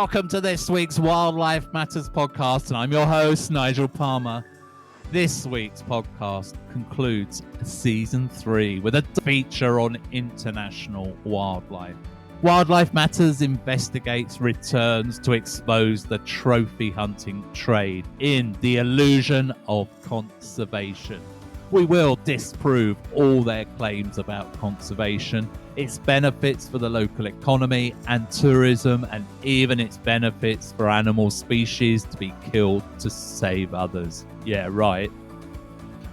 welcome to this week's Wildlife Matters podcast, and I'm your host, Nigel Palmer. This week's podcast concludes Season 3 with a feature on international wildlife. Wildlife Matters investigates returns to expose the trophy hunting trade in the illusion of conservation. We will disprove all their claims about conservation, its benefits for the local economy and tourism, and even its benefits for animal species to be killed to save others. Yeah, right.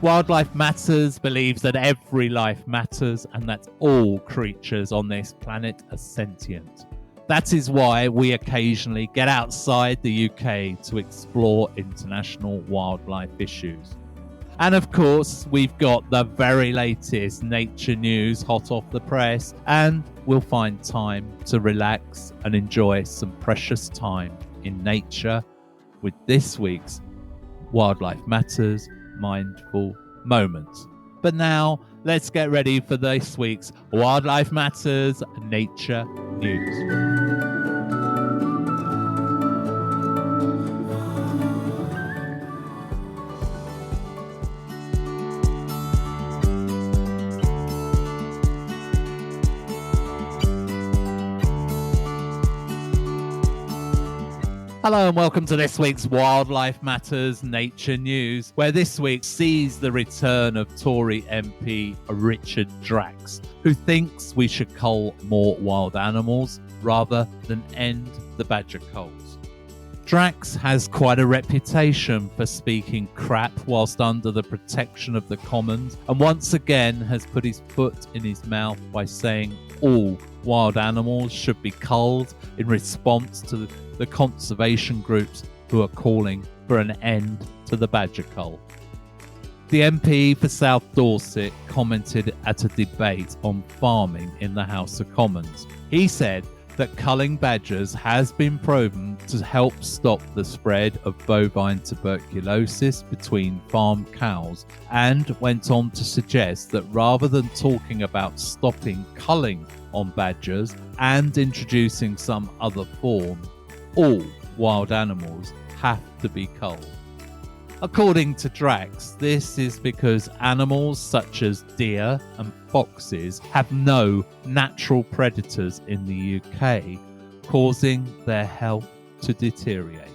Wildlife Matters believes that every life matters and that all creatures on this planet are sentient. That is why we occasionally get outside the UK to explore international wildlife issues. And of course, we've got the very latest nature news hot off the press, and we'll find time to relax and enjoy some precious time in nature with this week's Wildlife Matters Mindful Moments. But now, let's get ready for this week's Wildlife Matters Nature News. Hello and welcome to this week's Wildlife Matters Nature News, where this week sees the return of Tory MP Richard Drax, who thinks we should cull more wild animals rather than end the badger culls. Drax has quite a reputation for speaking crap whilst under the protection of the Commons, and once again has put his foot in his mouth by saying all wild animals should be culled in response to the conservation groups who are calling for an end to the badger cull. The MP for South Dorset commented at a debate on farming in the House of Commons. He said that culling badgers has been proven to help stop the spread of bovine tuberculosis between farm cows, and went on to suggest that rather than talking about stopping culling on badgers and introducing some other form, all wild animals have to be culled. According to Drax, this is because animals such as deer and foxes have no natural predators in the UK, causing their health to deteriorate.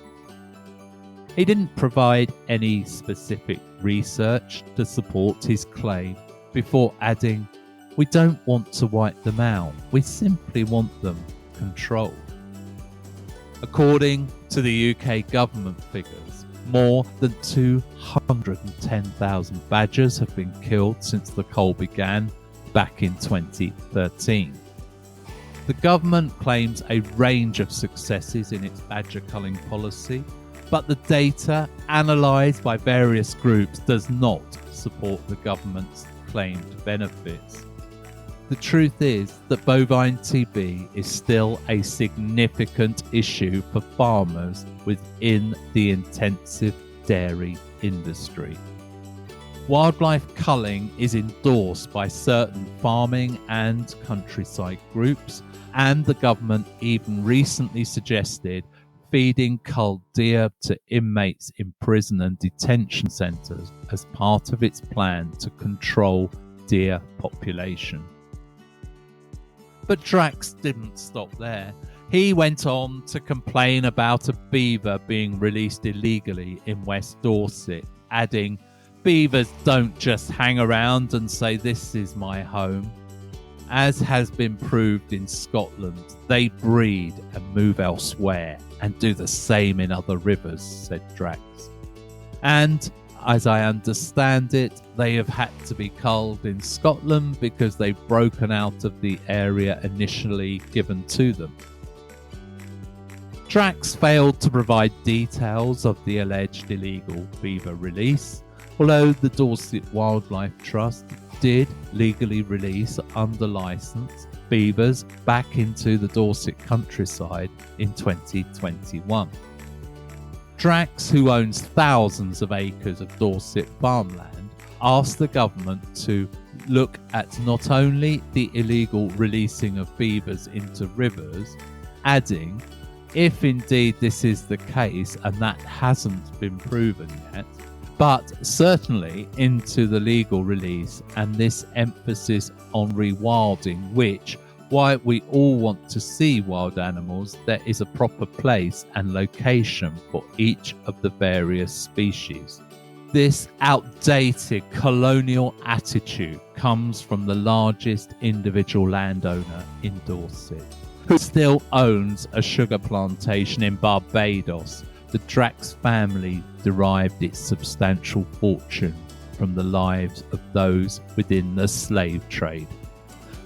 He didn't provide any specific research to support his claim, before adding, "We don't want to wipe them out, we simply want them controlled." According to the UK government figures, more than 210,000 badgers have been killed since the cull began back in 2013. The government claims a range of successes in its badger culling policy, but the data analysed by various groups does not support the government's claimed benefits. The truth is that bovine TB is still a significant issue for farmers within the intensive dairy industry. Wildlife culling is endorsed by certain farming and countryside groups, and the government even recently suggested feeding culled deer to inmates in prison and detention centres as part of its plan to control deer population. But Drax didn't stop there. He went on to complain about a beaver being released illegally in West Dorset, adding, "Beavers don't just hang around and say this is my home. As has been proved in Scotland, they breed and move elsewhere and do the same in other rivers," said Drax. And as I understand it, they have had to be culled in Scotland because they've broken out of the area initially given to them. Drax failed to provide details of the alleged illegal beaver release, although the Dorset Wildlife Trust did legally release under licence beavers back into the Dorset countryside in 2021. Drax, who owns thousands of acres of Dorset farmland, asked the government to look at not only the illegal releasing of beavers into rivers, adding, if indeed this is the case, and that hasn't been proven yet, but certainly into the legal release and this emphasis on rewilding, which, while we all want to see wild animals, there is a proper place and location for each of the various species. This outdated colonial attitude comes from the largest individual landowner in Dorset, who still owns a sugar plantation in Barbados. The Drax family derived its substantial fortune from the lives of those within the slave trade.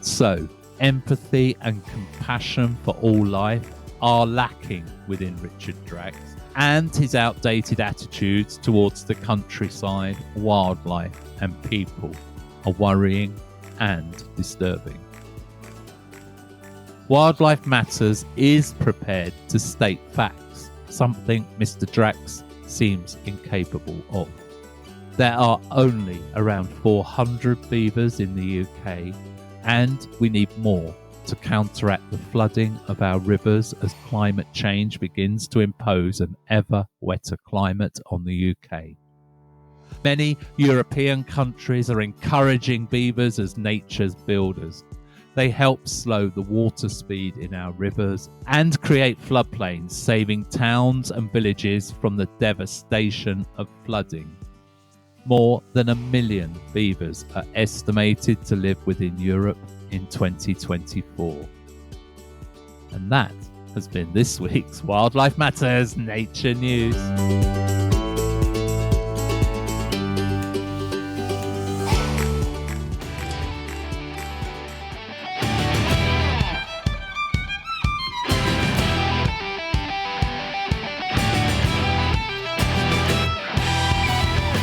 So, empathy and compassion for all life are lacking within Richard Drax, and his outdated attitudes towards the countryside, wildlife and people are worrying and disturbing. Wildlife Matters is prepared to state facts, something Mr. Drax seems incapable of. There are only around 400 beavers in the UK, and we need more to counteract the flooding of our rivers as climate change begins to impose an ever wetter climate on the UK. Many European countries are encouraging beavers as nature's builders. They help slow the water speed in our rivers and create floodplains, saving towns and villages from the devastation of flooding. More than 1 million beavers are estimated to live within Europe in 2024. And that has been this week's Wildlife Matters Nature News.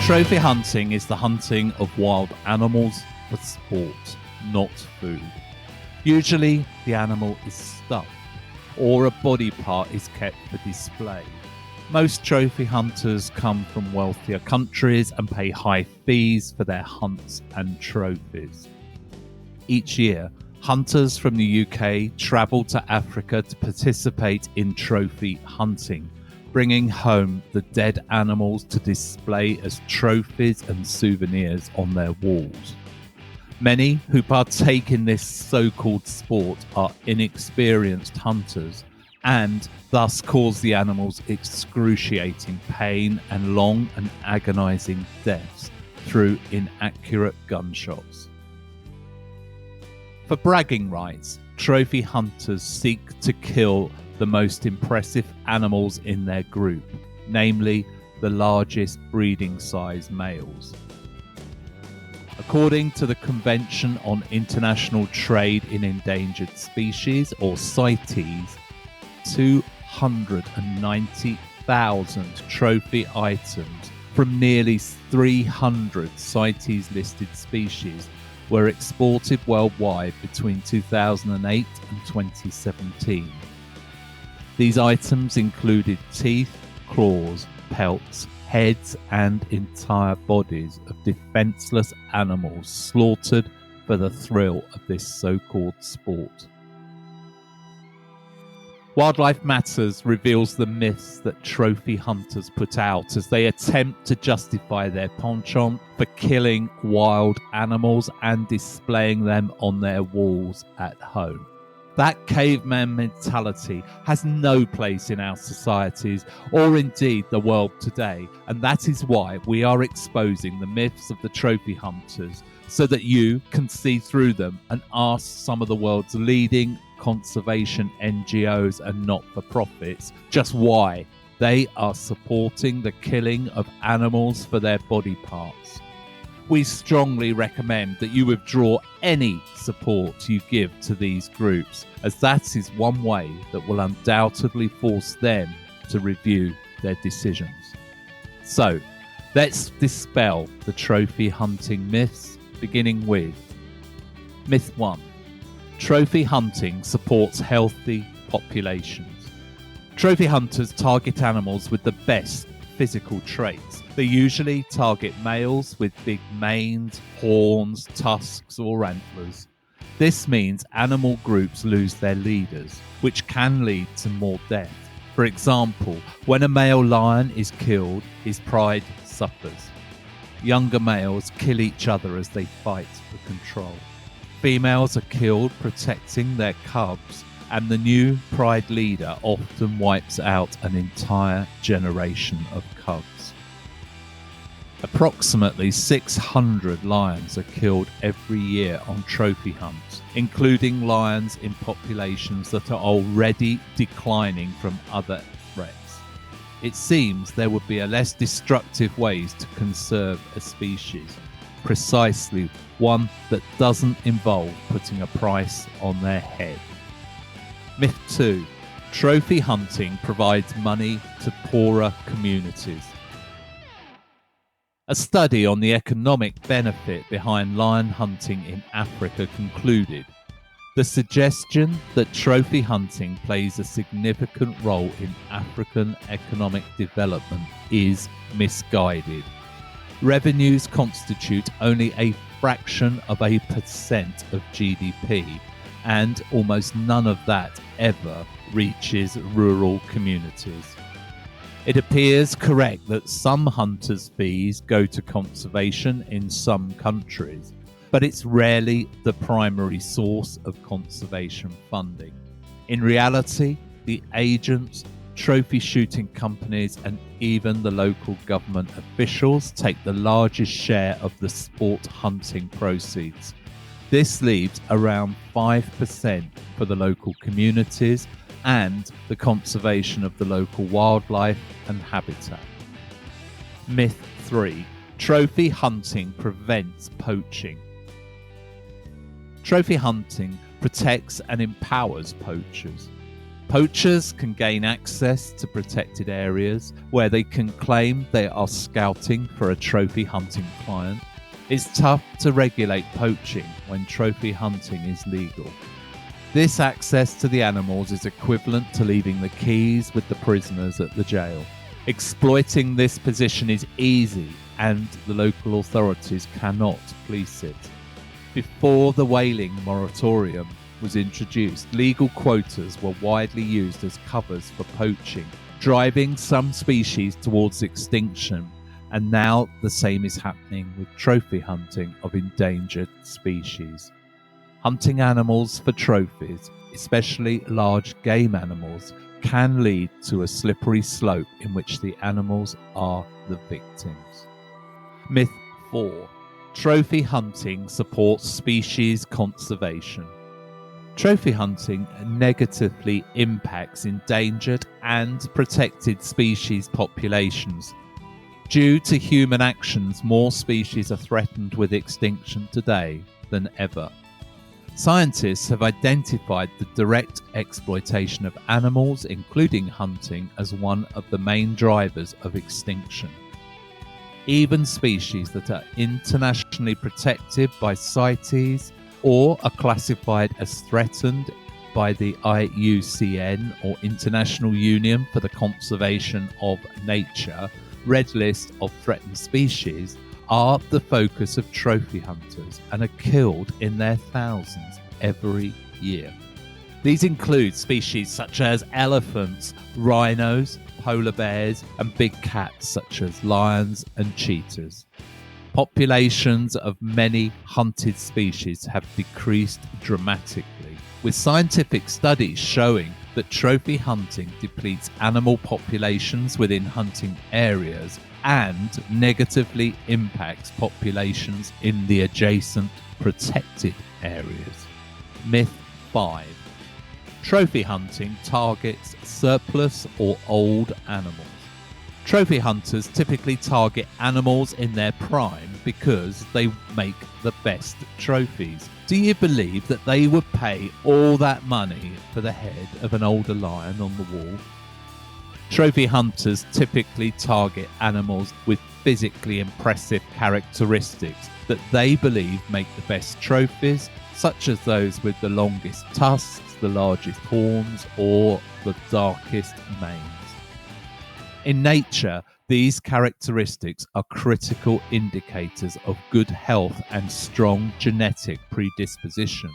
Trophy hunting is the hunting of wild animals for sport, not food. Usually the animal is stuffed or a body part is kept for display. Most trophy hunters come from wealthier countries and pay high fees for their hunts and trophies. Each year, hunters from the UK travel to Africa to participate in trophy hunting, bringing home the dead animals to display as trophies and souvenirs on their walls. Many who partake in this so-called sport are inexperienced hunters and thus cause the animals excruciating pain and long and agonizing deaths through inaccurate gunshots. For bragging rights, trophy hunters seek to kill the most impressive animals in their group, namely the largest breeding size males. According to the Convention on International Trade in Endangered Species, or CITES, 290,000 trophy items from nearly 300 CITES-listed species were exported worldwide between 2008 and 2017. These items included teeth, claws, pelts, heads and entire bodies of defenseless animals slaughtered for the thrill of this so-called sport. Wildlife Matters reveals the myths that trophy hunters put out as they attempt to justify their penchant for killing wild animals and displaying them on their walls at home. That caveman mentality has no place in our societies or indeed the world today, and that is why we are exposing the myths of the trophy hunters so that you can see through them and ask some of the world's leading conservation NGOs and not-for-profits just why they are supporting the killing of animals for their body parts. We strongly recommend that you withdraw any support you give to these groups, as that is one way that will undoubtedly force them to review their decisions. So, let's dispel the trophy hunting myths, beginning with Myth 1. Trophy hunting supports healthy populations. Trophy hunters target animals with the best physical traits. They usually target males with big manes, horns, tusks or antlers. This means animal groups lose their leaders, which can lead to more death. For example, when a male lion is killed, his pride suffers. Younger males kill each other as they fight for control. Females are killed protecting their cubs, and the new pride leader often wipes out an entire generation of cubs. Approximately 600 lions are killed every year on trophy hunts, including lions in populations that are already declining from other threats. It seems there would be a less destructive ways to conserve a species, precisely one that doesn't involve putting a price on their head. Myth 2. Trophy hunting provides money to poorer communities. A study on the economic benefit behind lion hunting in Africa concluded the suggestion that trophy hunting plays a significant role in African economic development is misguided. Revenues constitute only a fraction of a percent of GDP, and almost none of that ever reaches rural communities. It appears correct that some hunters' fees go to conservation in some countries, but it's rarely the primary source of conservation funding. In reality, the agents, trophy shooting companies, and even the local government officials take the largest share of the sport hunting proceeds. This leaves around 5% for the local communities and the conservation of the local wildlife and habitat. Myth 3. Trophy hunting prevents poaching. Trophy hunting protects and empowers poachers. Poachers can gain access to protected areas where they can claim they are scouting for a trophy hunting client. It's tough to regulate poaching when trophy hunting is legal. This access to the animals is equivalent to leaving the keys with the prisoners at the jail. Exploiting this position is easy, and the local authorities cannot police it. Before the whaling moratorium was introduced, legal quotas were widely used as covers for poaching, driving some species towards extinction, and now the same is happening with trophy hunting of endangered species. Hunting animals for trophies, especially large game animals, can lead to a slippery slope in which the animals are the victims. Myth 4. Trophy hunting supports species conservation. Trophy hunting negatively impacts endangered and protected species populations. Due to human actions, more species are threatened with extinction today than ever. Scientists have identified the direct exploitation of animals, including hunting, as one of the main drivers of extinction. Even species that are internationally protected by CITES or are classified as threatened by the IUCN, or International Union for the Conservation of Nature, Red List of Threatened Species, are the focus of trophy hunters and are killed in their thousands every year. These include species such as elephants, rhinos, polar bears, and big cats such as lions and cheetahs. Populations of many hunted species have decreased dramatically, with scientific studies showing that trophy hunting depletes animal populations within hunting areas and negatively impacts populations in the adjacent protected areas. Myth 5. Trophy hunting targets surplus or old animals. Trophy hunters typically target animals in their prime because they make the best trophies. Do you believe that they would pay all that money for the head of an older lion on the wall? Trophy hunters typically target animals with physically impressive characteristics that they believe make the best trophies, such as those with the longest tusks, the largest horns, or the darkest manes. In nature, these characteristics are critical indicators of good health and strong genetic predisposition.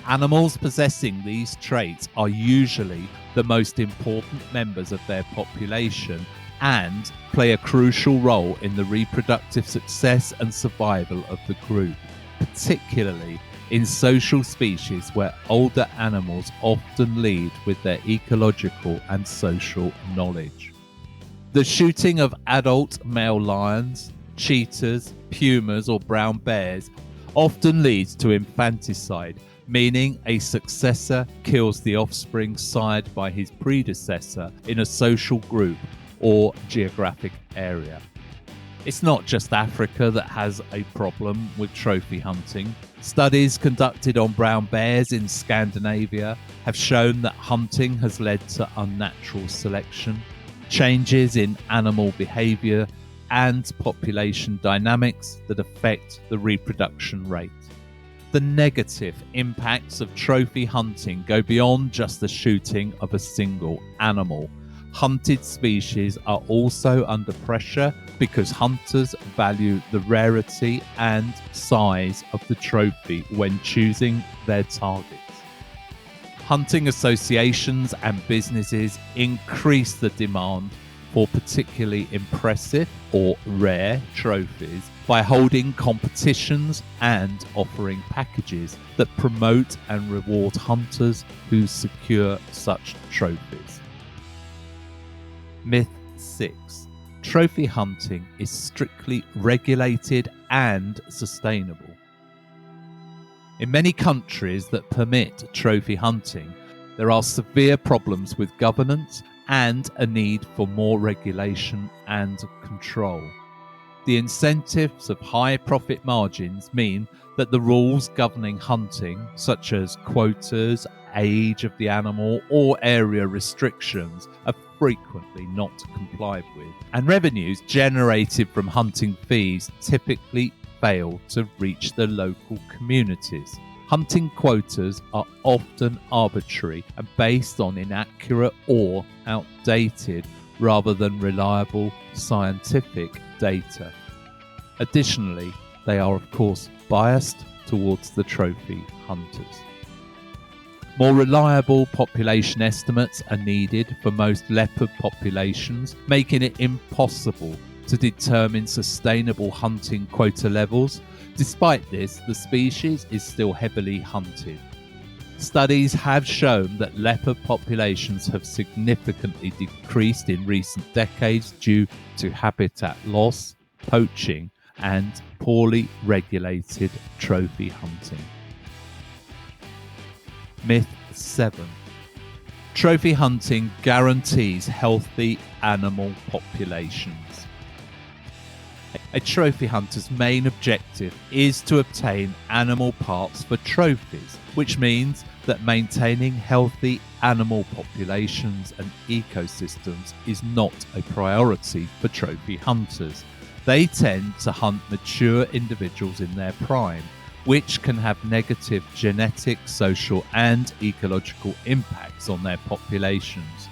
Animals possessing these traits are usually the most important members of their population and play a crucial role in the reproductive success and survival of the group, particularly in social species where older animals often lead with their ecological and social knowledge. The shooting of adult male lions, cheetahs, pumas or brown bears often leads to infanticide, meaning a successor kills the offspring sired by his predecessor in a social group or geographic area. It's not just Africa that has a problem with trophy hunting. Studies conducted on brown bears in Scandinavia have shown that hunting has led to unnatural selection, changes in animal behavior, and population dynamics that affect the reproduction rate. The negative impacts of trophy hunting go beyond just the shooting of a single animal. Hunted species are also under pressure because hunters value the rarity and size of the trophy when choosing their targets. Hunting associations and businesses increase the demand for particularly impressive or rare trophies by holding competitions and offering packages that promote and reward hunters who secure such trophies. Myth 6. Trophy hunting is strictly regulated and sustainable. In many countries that permit trophy hunting, there are severe problems with governance and a need for more regulation and control. The incentives of high profit margins mean that the rules governing hunting, such as quotas, age of the animal, or area restrictions, are frequently not complied with, and revenues generated from hunting fees typically fail to reach the local communities. Hunting quotas are often arbitrary and based on inaccurate or outdated rather than reliable scientific data. Additionally, they are of course biased towards the trophy hunters. More reliable population estimates are needed for most leopard populations, making it impossible to determine sustainable hunting quota levels. Despite this, the species is still heavily hunted. Studies have shown that leopard populations have significantly decreased in recent decades due to habitat loss, poaching, and poorly regulated trophy hunting. Myth 7. Trophy hunting guarantees healthy animal populations. A trophy hunter's main objective is to obtain animal parts for trophies, which means that maintaining healthy animal populations and ecosystems is not a priority for trophy hunters. They tend to hunt mature individuals in their prime, which can have negative genetic, social, and ecological impacts on their populations.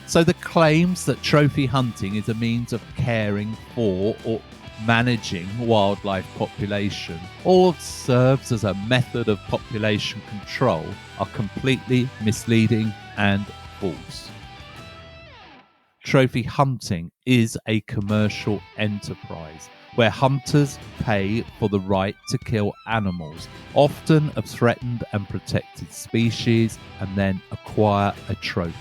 So the claims that trophy hunting is a means of caring for or managing wildlife population or serves as a method of population control are completely misleading and false. Trophy hunting is a commercial enterprise where hunters pay for the right to kill animals, often of threatened and protected species, and then acquire a trophy.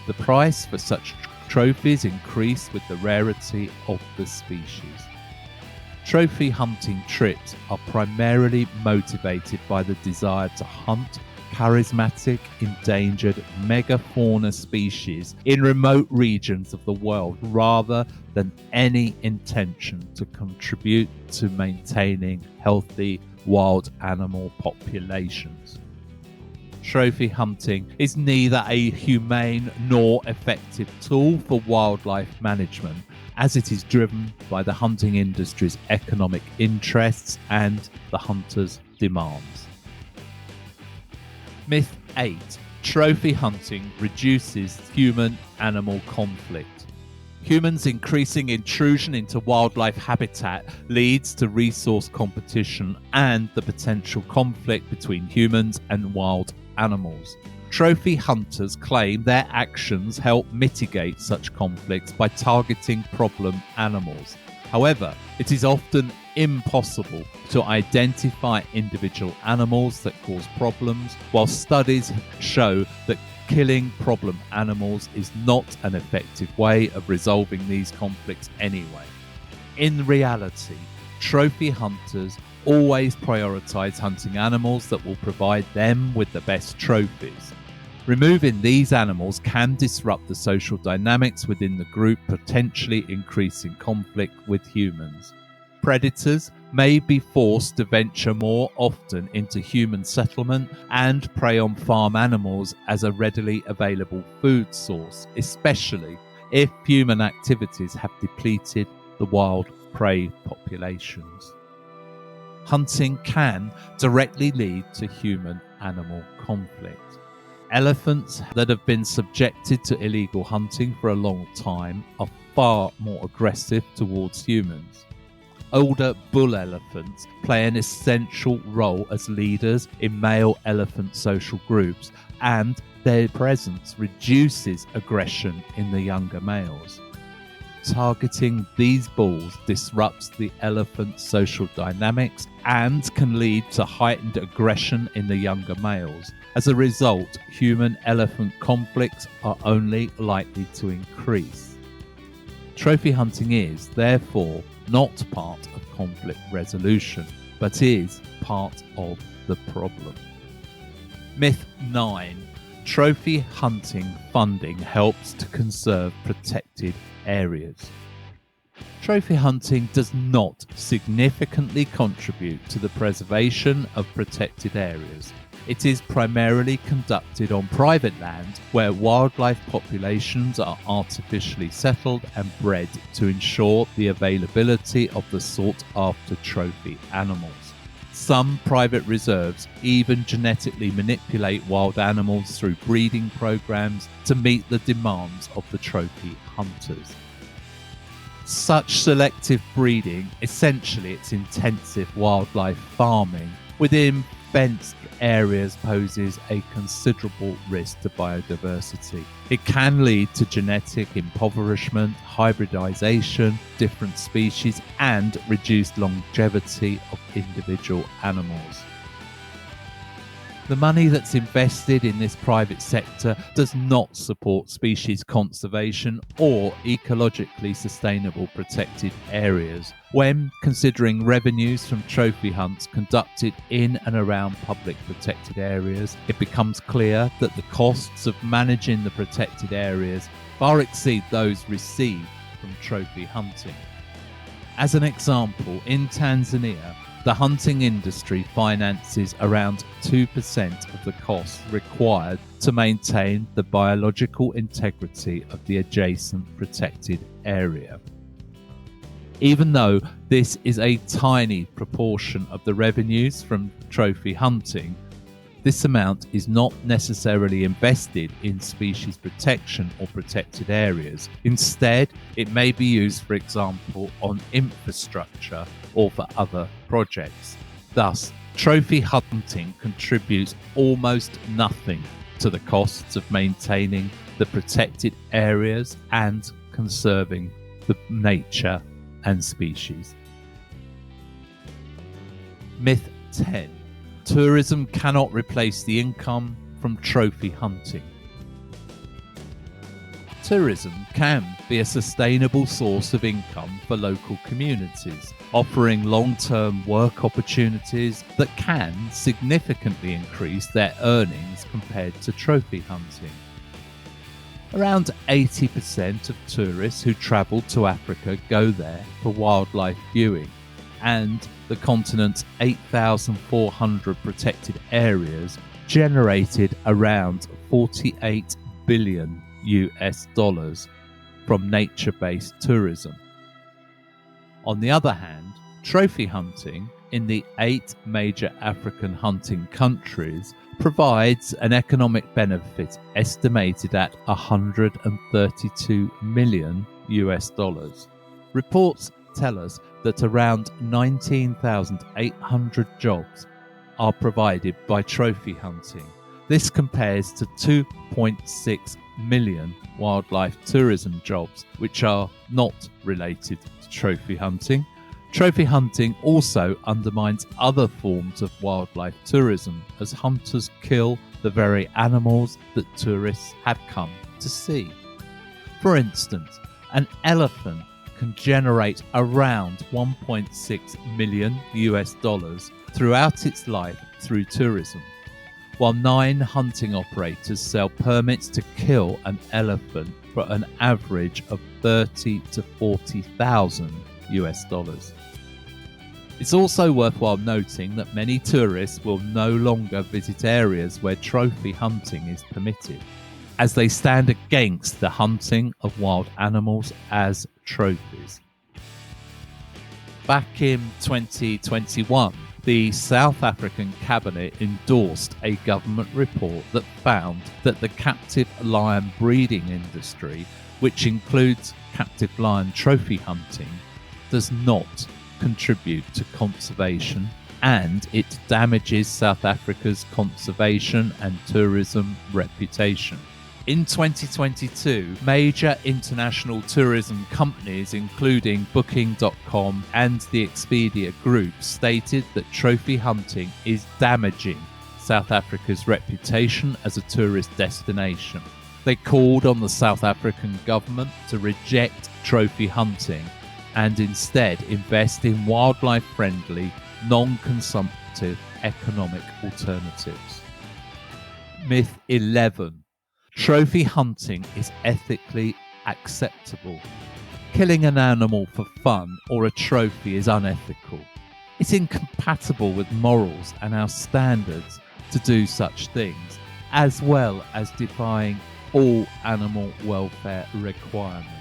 The price for such trophies increase with the rarity of the species. Trophy hunting trips are primarily motivated by the desire to hunt charismatic, endangered megafauna species in remote regions of the world rather than any intention to contribute to maintaining healthy wild animal populations. Trophy hunting is neither a humane nor effective tool for wildlife management, as it is driven by the hunting industry's economic interests and the hunters' demands. Myth 8. Trophy hunting reduces human-animal conflict. Humans' increasing intrusion into wildlife habitat leads to resource competition and the potential conflict between humans and wild animals. Trophy hunters claim their actions help mitigate such conflicts by targeting problem animals. However, it is often impossible to identify individual animals that cause problems, while studies show that killing problem animals is not an effective way of resolving these conflicts anyway. In reality, trophy hunters always prioritize hunting animals that will provide them with the best trophies. Removing these animals can disrupt the social dynamics within the group, potentially increasing conflict with humans. Predators may be forced to venture more often into human settlement and prey on farm animals as a readily available food source, especially if human activities have depleted the wild prey populations. Hunting can directly lead to human-animal conflict. Elephants that have been subjected to illegal hunting for a long time are far more aggressive towards humans. Older bull elephants play an essential role as leaders in male elephant social groups, and their presence reduces aggression in the younger males. Targeting these bulls disrupts the elephant's social dynamics and can lead to heightened aggression in the younger males. As a result, human-elephant conflicts are only likely to increase. Trophy hunting is, therefore, not part of conflict resolution, but is part of the problem. Myth 9. Trophy hunting funding helps to conserve protected areas. Trophy hunting does not significantly contribute to the preservation of protected areas. It is primarily conducted on private land where wildlife populations are artificially settled and bred to ensure the availability of the sought-after trophy animals. Some private reserves even genetically manipulate wild animals through breeding programs to meet the demands of the trophy hunters. Such selective breeding, essentially it's intensive wildlife farming within fenced areas, poses a considerable risk to biodiversity. It can lead to genetic impoverishment, hybridization, different species, and reduced longevity of individual animals. The money that's invested in this private sector does not support species conservation or ecologically sustainable protected areas. When considering revenues from trophy hunts conducted in and around public protected areas, it becomes clear that the costs of managing the protected areas far exceed those received from trophy hunting. As an example, in Tanzania, the hunting industry finances around 2% of the costs required to maintain the biological integrity of the adjacent protected area. Even though this is a tiny proportion of the revenues from trophy hunting, this amount is not necessarily invested in species protection or protected areas. Instead, it may be used, for example, on infrastructure or for other projects. Thus, trophy hunting contributes almost nothing to the costs of maintaining the protected areas and conserving the nature and species. Myth 10. Tourism cannot replace the income from trophy hunting. Tourism can be a sustainable source of income for local communities, offering long-term work opportunities that can significantly increase their earnings compared to trophy hunting. Around 80% of tourists who travel to Africa go there for wildlife viewing, and the continent's 8,400 protected areas generated around $48 billion from nature-based tourism. On the other hand, trophy hunting in the 8 major African hunting countries provides an economic benefit estimated at $132 million US dollars. Reports tell us that around 19,800 jobs are provided by trophy hunting. This compares to 2.6 million wildlife tourism jobs, which are not related to trophy hunting. Trophy hunting also undermines other forms of wildlife tourism, as hunters kill the very animals that tourists have come to see. For instance, an elephant can generate around 1.6 million US dollars throughout its life through tourism, while 9 hunting operators sell permits to kill an elephant for an average of 30 to 40,000 US dollars. It's also worthwhile noting that many tourists will no longer visit areas where trophy hunting is permitted, as they stand against the hunting of wild animals as trophies. Back in 2021, the South African cabinet endorsed a government report that found that the captive lion breeding industry, which includes captive lion trophy hunting, does not contribute to conservation, and it damages South Africa's conservation and tourism reputation. In 2022, major international tourism companies, including Booking.com and the Expedia Group, stated that trophy hunting is damaging South Africa's reputation as a tourist destination. They called on the South African government to reject trophy hunting and instead invest in wildlife-friendly, non-consumptive economic alternatives. Myth 11. Trophy hunting is ethically acceptable. Killing an animal for fun or a trophy is unethical. It's incompatible with morals and our standards to do such things, as well as defying all animal welfare requirements.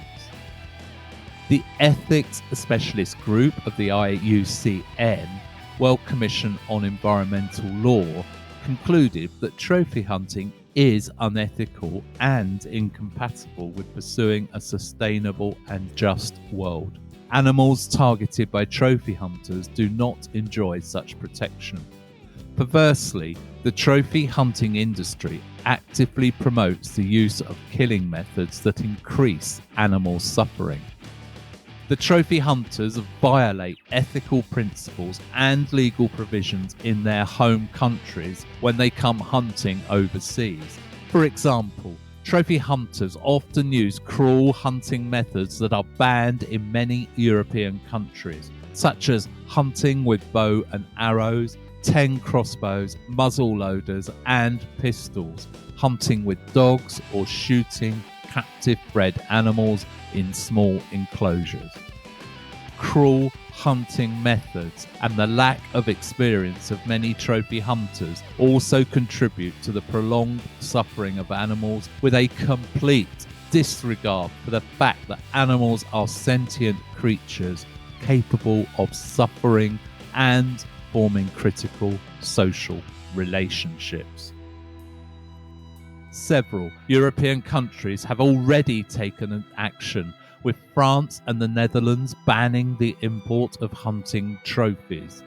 The Ethics Specialist Group of the IUCN, World Commission on Environmental Law, concluded that trophy hunting is unethical and incompatible with pursuing a sustainable and just world. Animals targeted by trophy hunters do not enjoy such protection. Perversely, the trophy hunting industry actively promotes the use of killing methods that increase animal suffering. The trophy hunters violate ethical principles and legal provisions in their home countries when they come hunting overseas. For example, trophy hunters often use cruel hunting methods that are banned in many European countries, such as hunting with bow and arrows, 10 crossbows, muzzle loaders, and pistols, hunting with dogs, or shooting captive bred animals in small enclosures. Cruel hunting methods and the lack of experience of many trophy hunters also contribute to the prolonged suffering of animals, with a complete disregard for the fact that animals are sentient creatures capable of suffering and forming critical social relationships. Several European countries have already taken an action, with France and the Netherlands banning the import of hunting trophies.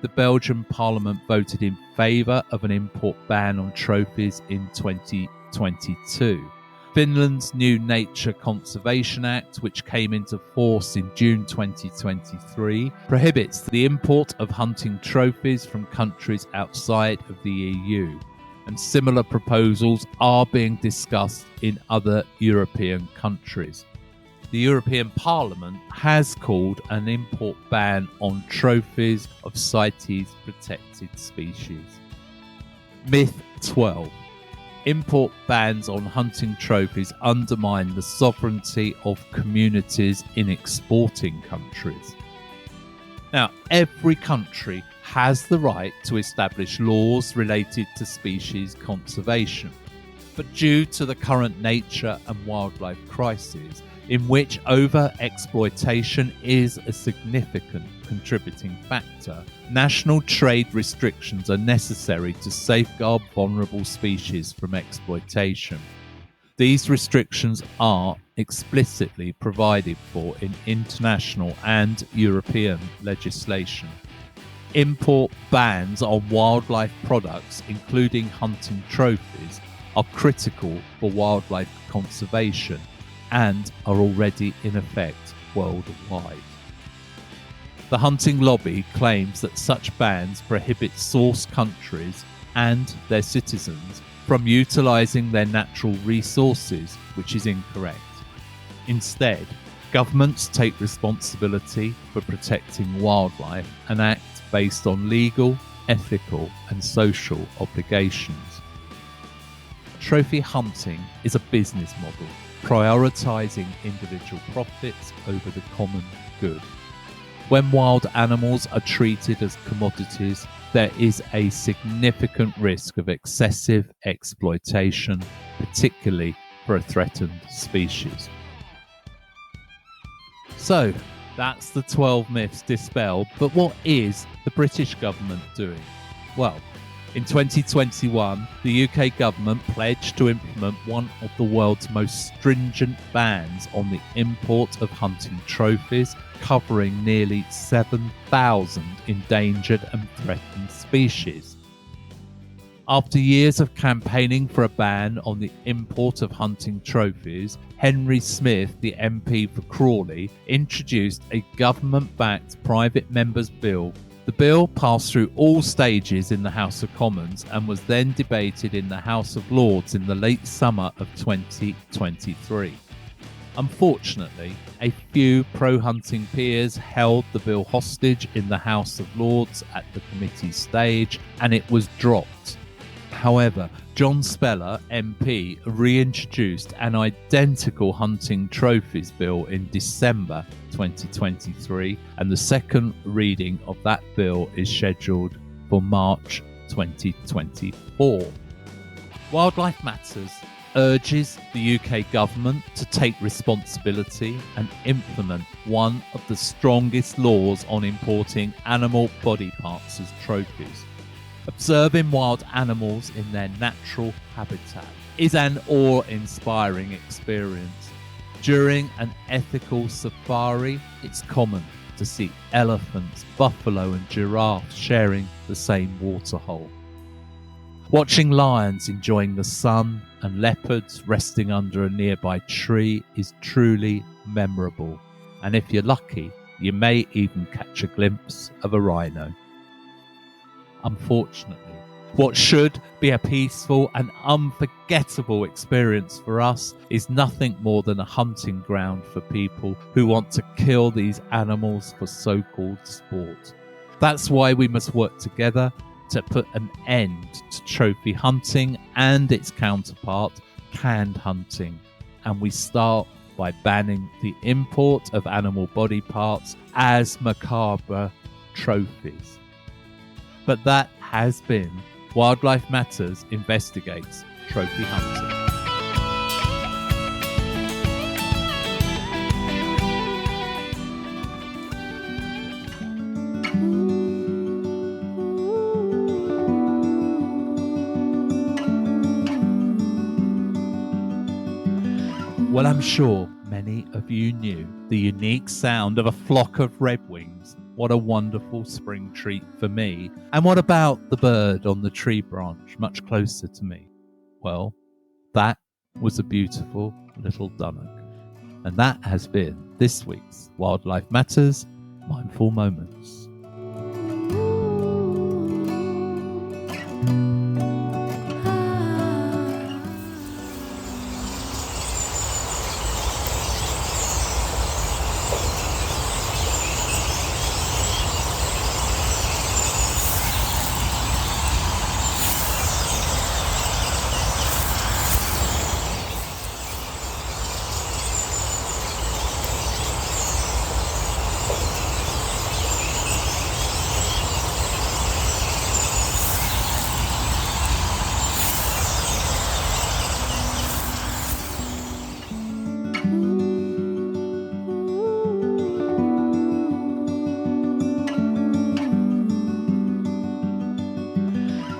The Belgian Parliament voted in favour of an import ban on trophies in 2022. Finland's new Nature Conservation Act, which came into force in June 2023, prohibits the import of hunting trophies from countries outside of the EU, and similar proposals are being discussed in other European countries. The European Parliament has called an import ban on trophies of CITES protected species. Myth 12. Import bans on hunting trophies undermine the sovereignty of communities in exporting countries. Now, every country has the right to establish laws related to species conservation, but due to the current nature and wildlife crisis, in which over-exploitation is a significant contributing factor, national trade restrictions are necessary to safeguard vulnerable species from exploitation. These restrictions are explicitly provided for in international and European legislation. Import bans on wildlife products, including hunting trophies, are critical for wildlife conservation and are already in effect worldwide. The hunting lobby claims that such bans prohibit source countries and their citizens from utilising their natural resources, which is incorrect. Instead, governments take responsibility for protecting wildlife and act based on legal, ethical, and social obligations. Trophy hunting is a business model, prioritising individual profits over the common good. When wild animals are treated as commodities, there is a significant risk of excessive exploitation, particularly for a threatened species. So, that's the 12 myths dispelled, but what is the British government doing? Well, in 2021, the UK government pledged to implement one of the world's most stringent bans on the import of hunting trophies, covering nearly 7,000 endangered and threatened species. After years of campaigning for a ban on the import of hunting trophies, Henry Smith, the MP for Crawley, introduced a government-backed private member's bill. The bill passed through all stages in the House of Commons and was then debated in the House of Lords in the late summer of 2023. Unfortunately, a few pro-hunting peers held the bill hostage in the House of Lords at the committee stage, and it was dropped. However, John Speller, MP, reintroduced an identical hunting trophies bill in December 2023, and the second reading of that bill is scheduled for March 2024. Wildlife Matters urges the UK government to take responsibility and implement one of the strongest laws on importing animal body parts as trophies. Observing wild animals in their natural habitat is an awe-inspiring experience. During an ethical safari, it's common to see elephants, buffalo and giraffes sharing the same waterhole. Watching lions enjoying the sun and leopards resting under a nearby tree is truly memorable, and if you're lucky, you may even catch a glimpse of a rhino. Unfortunately, what should be a peaceful and unforgettable experience for us is nothing more than a hunting ground for people who want to kill these animals for so-called sport. That's why we must work together to put an end to trophy hunting and its counterpart, canned hunting. And we start by banning the import of animal body parts as macabre trophies. But that has been Wildlife Matters Investigates Trophy Hunting. Well, I'm sure many of you knew the unique sound of a flock of redwings. What a wonderful spring treat for me. And what about the bird on the tree branch much closer to me? Well, that was a beautiful little dunnock. And that has been this week's Wildlife Matters Mindful Moments.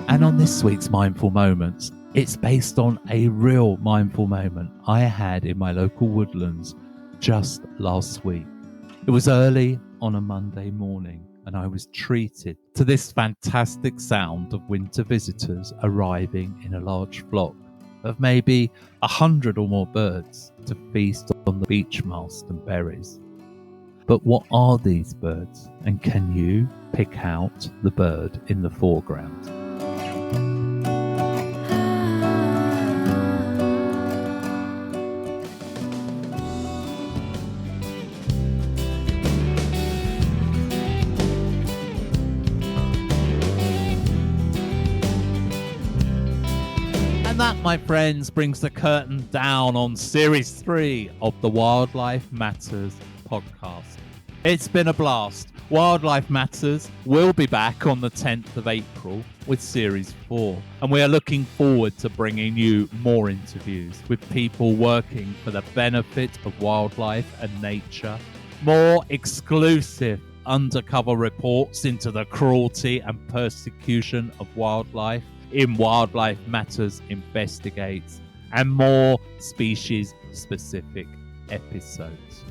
And on this week's Mindful Moments, It's based on a real mindful moment I had in my local woodlands just last week. It was early on a Monday morning, and I was treated to this fantastic sound of winter visitors arriving in a large flock of maybe 100 or more birds to feast on the beech mast and berries. But what are these birds, and can you pick out the bird in the foreground? And that, my friends, brings the curtain down on Series 3 of the Wildlife Matters podcast. It's been a blast. Wildlife Matters will be back on the 10th of April with Series 4. And we are looking forward to bringing you more interviews with people working for the benefit of wildlife and nature, more exclusive undercover reports into the cruelty and persecution of wildlife in Wildlife Matters Investigates, and more species-specific episodes.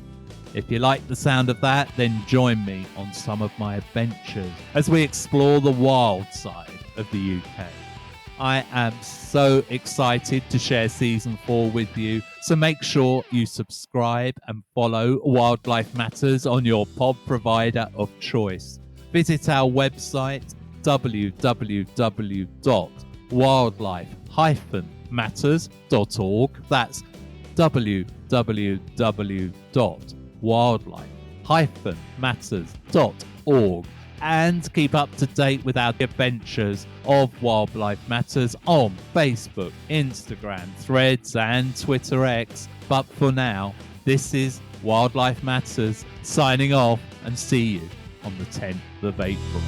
If you like the sound of that, then join me on some of my adventures as we explore the wild side of the UK. I am so excited to share Season 4 with you, so make sure you subscribe and follow Wildlife Matters on your pod provider of choice. Visit our website www.wildlife-matters.org. That's www.wildlife-matters.org. And keep up to date with our adventures of Wildlife Matters on Facebook, Instagram, Threads and Twitter X. But for now, this is Wildlife Matters signing off, and see you on the 10th of April.